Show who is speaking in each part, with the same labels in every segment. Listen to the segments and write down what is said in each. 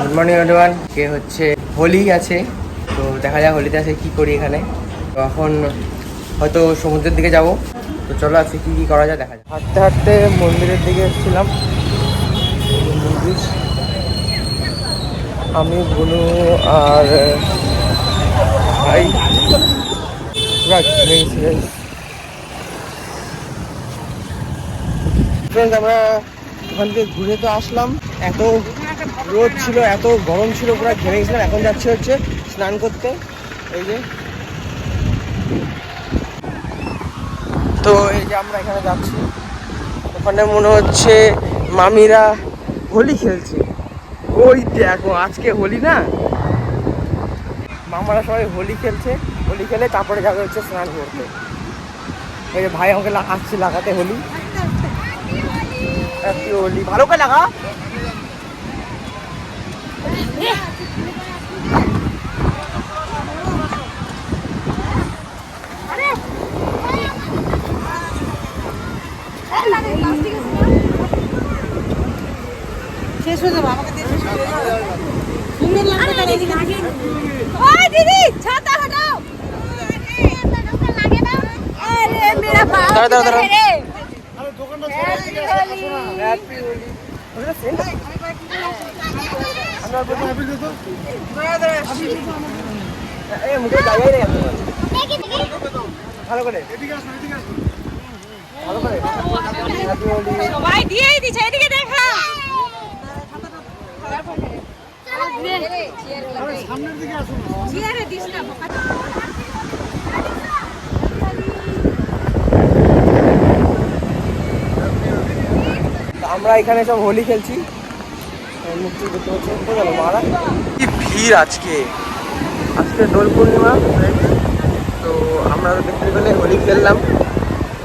Speaker 1: Good morning everyone. কে হচ্ছে হোলি আছে, তো দেখা যাক হোলিতে আছে কি করি এখানে। তো এখন হয়তো সমুদ্রের দিকে যাব, তো চলো আজকে কী কী করা যায় দেখা যায়। হাঁটতে হাঁটতে মন্দিরের দিকে এসেছিলাম, মন্দির আমি বুনু আর ভাই পুরা ঘেমে গেছি। আমরা ওখান থেকে ঘুরে তো আসলাম, এত রোদ ছিল, এত গরম ছিল, পুরো ঘেমে গেছিলাম। এখন যাচ্ছে হচ্ছে স্নান করতে, এই যে। তো এই যে আমরা এখানে যাচ্ছি, ওখানে মনে হচ্ছে মামিরা হোলি খেলছে। ওই দেখো আজকে হোলি না, মামারা সবাই হোলি খেলছে। হোলি খেলে তারপরে যাবে হচ্ছে স্নান করতে। এই যে ভাই আমাকে আসছে লাগাতে হোলি। হ্যাপি হোলি, ভালো করে লাগা।
Speaker 2: শেষ হয়ে যাবে, আমাকে দিয়ে সুন্দর লাগবে। ওই দিদি ছাতা হটাও। আরে মেরা বাপ রে, আরে দোকানটা ছেড়ে দিকে আসো না।
Speaker 1: হ্যাপি হোলি। ওটা সেন্ট আমরা বলতে হ্যাপি দে তো এই মুখে গায়ে রে আপনি দেখি দেখি ভালো করে এদিকে আসো, এদিকে আসো ভালো করে। হ্যাপি হোলি
Speaker 2: সবাই দিয়েই দিছে, এদিকে দেখা।
Speaker 1: সামনের দিকে আসো,
Speaker 2: জিয়ারে দিস না।
Speaker 1: আমরা এখানে সব হোলি খেলছি। কি ভিড় আজকে, আজকে দোল পূর্ণিমা। তো আমরা দেখতে পেলে হোলি খেললাম,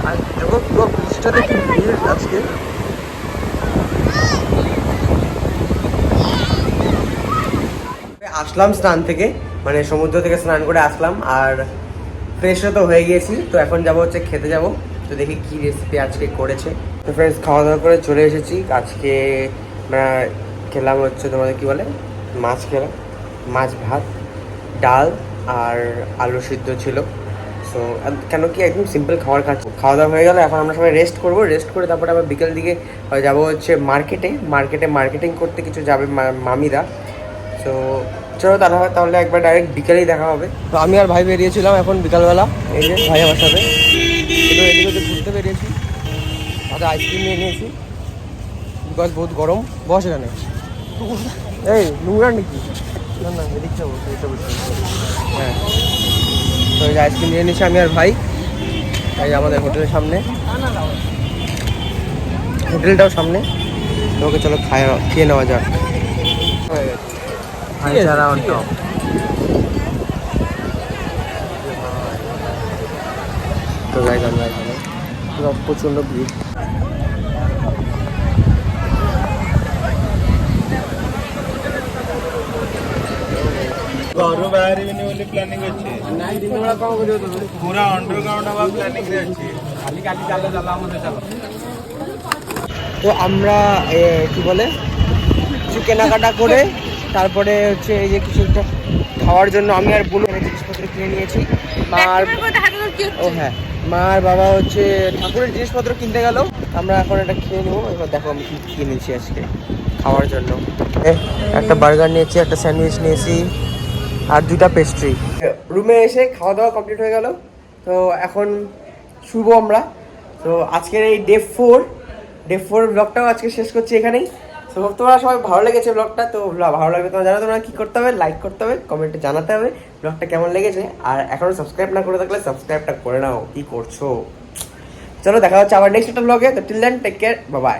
Speaker 1: আর দেখো পুরো বৃষ্টিটাতে কি ভিড় আজকে। আসলাম স্নান থেকে, মানে সমুদ্র থেকে স্নান করে আসলাম, আর ফ্রেশও তো হয়ে গিয়েছি। তো এখন যাবো হচ্ছে খেতে যাব। তো দেখি কি রেসিপি আজকে করেছে। তো ফ্রেন্ডস খাওয়া দাওয়া করে চলে এসেছি। আজকে আমরা খেলাম হচ্ছে তোমাদের কি বলে, মাছ খেলাম, মাছ ভাত, ডাল আর আলু সিদ্ধ ছিল। সো কেন কি একদম সিম্পল খাবার খাচ্ছি। খাওয়া দাওয়া হয়ে গেল, এখন আমরা সবাই রেস্ট করবো। রেস্ট করে তারপরে আবার বিকেল দিকে যাবো হচ্ছে মার্কেটিং করতে কিছু যাবে মামিরা। তো চলো তাহলে একবার ডাইরেক্ট বিকেলেই দেখা হবে। তো আমি আর ভাই বেরিয়েছিলাম এখন বিকালবেলা, এই যে ভাই আমার সাথে একটু এদিকে ঘুরতে বেরিয়েছি। সাথে আইসক্রিম নিয়ে নিয়েছি, বিকজ বহুত গরম। বস এখানে, এই নোংরা নাকি? না না এদিক যাবো, হ্যাঁ। তো এই যে আইসক্রিম নিয়ে নিয়েছি আমি আর ভাই, এই আমাদের হোটেলের সামনে, হোটেলটাও সামনে। তো ওকে চলো খেয়ে নেওয়া যাক। তো জায়গা পুরো প্রচণ্ড ভিড়।
Speaker 3: ଘରୁ ବାହାରିବିନି ବୋଲି ପ୍ଲାନିଂ ଅଛି। ପୁରା ଅଣ୍ଡରଗ୍ରାଉଣ୍ଡ ହବା ପ୍ଲାନିଂ ରେ ଅଛି। ଖାଲି କାଲି ଚାଲ আমাদের চালো।
Speaker 1: তো আমরা কি বলে কিছু কেনাকাটা করে তারপরে হচ্ছে এই যে কিছু একটা খাওয়ার জন্য আমি আর বুনু জিনিসপত্র কিনে নিয়েছি। ও হ্যাঁ, মা আর বাবা হচ্ছে ঠাকুরের জিনিসপত্র কিনতে গেল। আমরা এখন এটা খেয়ে নেবো। এবার দেখো আমি কি কিনেছি আজকে খাওয়ার জন্য। একটা বার্গার নিয়েছি, একটা স্যান্ডউইচ নিয়েছি আর 2টা পেস্ট্রি। রুমে এসে খাওয়া দাওয়া কমপ্লিট হয়ে গেল। তো এখন শুভ আমরা। তো আজকের এই ডে 4 ব্লগটাও আজকে শেষ করছি এখানেই। তো তোমরা সবাই ভালো লেগেছে ব্লগটা, তো ভালো লাগবে তোমরা জানো, তোমরা কী করতে হবে, লাইক করতে হবে, কমেন্টে জানাতে হবে ব্লগটা কেমন লেগেছে। আর এখনও সাবস্ক্রাইব না করে থাকলে সাবস্ক্রাইবটা করে নাও, কী করছো। চলো দেখা হচ্ছে আবার নেক্সট একটা ব্লগে। তো till then take care, bye by.